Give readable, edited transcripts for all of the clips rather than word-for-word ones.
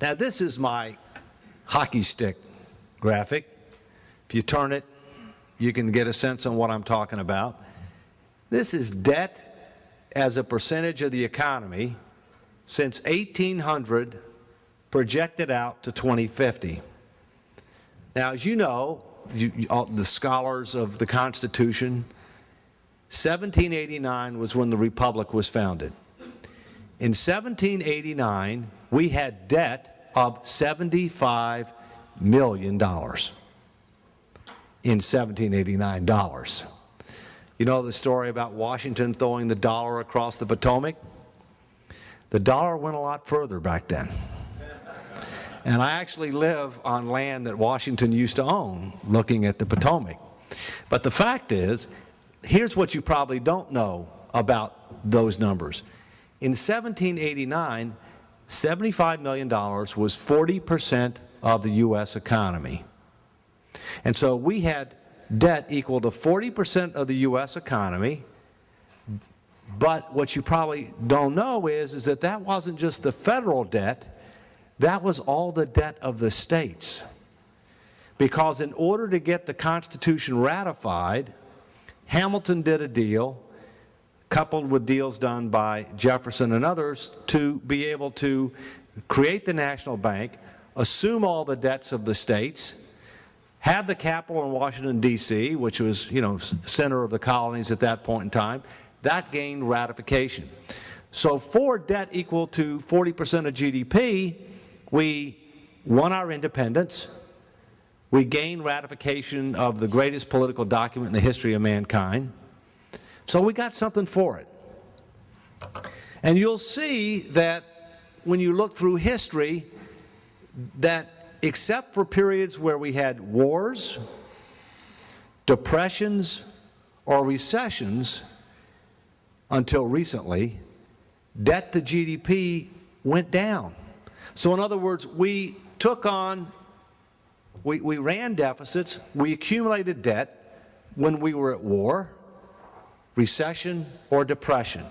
Now this is my hockey stick graphic. If you turn it, you can get a sense on what I'm talking about. This is debt as a percentage of the economy since 1800 projected out to 2050. Now, as you know, all the scholars of the Constitution, 1789 was when the Republic was founded. In 1789, we had debt of $75 million. In 1789 dollars. You know the story about Washington throwing the dollar across the Potomac? The dollar went a lot further back then. And I actually live on land that Washington used to own, looking at the Potomac. But the fact is, here's what you probably don't know about those numbers. In 1789, $75 million was 40% of the U.S. economy. And so we had debt equal to 40% of the U.S. economy. But what you probably don't know is that that wasn't just the federal debt. That was all the debt of the states. Because in order to get the Constitution ratified, Hamilton did a deal, coupled with deals done by Jefferson and others, to be able to create the national bank, assume all the debts of the states, have the capital in Washington, D.C., which was, center of the colonies at that point in time. That gained ratification. So for debt equal to 40% of GDP, we won our independence. We gained ratification of the greatest political document in the history of mankind. So we got something for it. And you'll see that when you look through history, that except for periods where we had wars, depressions, or recessions, until recently, debt to GDP went down. So in other words, we took on, we ran deficits, we accumulated debt when we were at war, recession, or depression.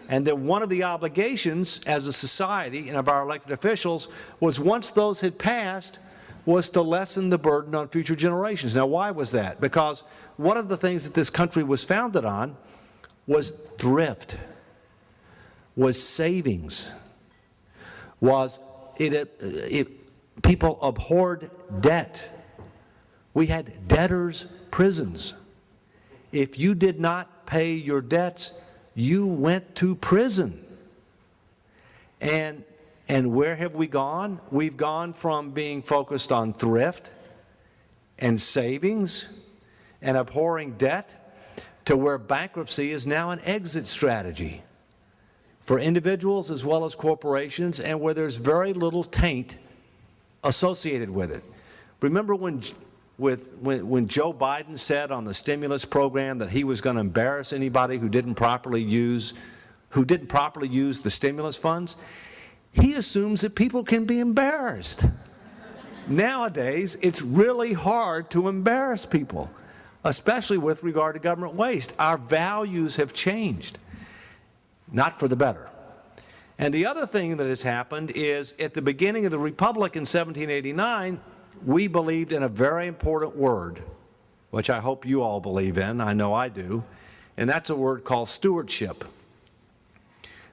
And then one of the obligations as a society and of our elected officials was, once those had passed, was to lessen the burden on future generations. Now, why was that? Because one of the things that this country was founded on was thrift, was savings, was people abhorred debt. We had debtors' prisons. If you did not pay your debts, you went to prison. And where have we gone? We've gone from being focused on thrift and savings and abhorring debt to where bankruptcy is now an exit strategy for individuals as well as corporations, and where there's very little taint associated with it. Remember when Joe Biden said on the stimulus program that he was going to embarrass anybody who didn't properly use the stimulus funds? He assumes that people can be embarrassed. Nowadays, it's really hard to embarrass people, especially with regard to government waste. Our values have changed, not for the better. And the other thing that has happened is, at the beginning of the Republic in 1789, we believed in a very important word, which I hope you all believe in, I know I do, and that's a word called stewardship.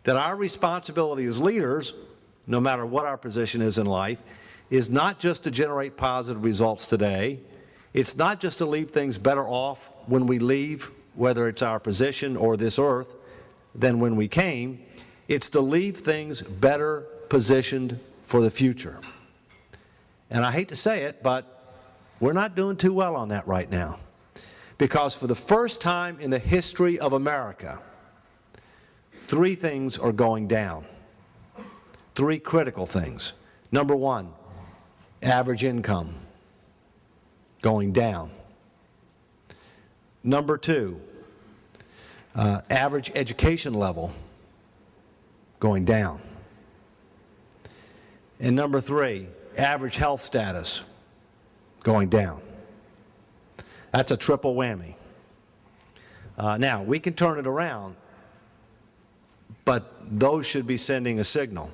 That our responsibility as leaders, no matter what our position is in life, is not just to generate positive results today. It's not just to leave things better off when we leave, whether it's our position or this earth, than when we came. It's to leave things better positioned for the future. And I hate to say it, but we're not doing too well on that right now. Because for the first time in the history of America, three things are going down. Three critical things. Number one, average income going down. Number two, average education level going down. And number three, average health status going down. That's a triple whammy. Now, we can turn it around, but those should be sending a signal.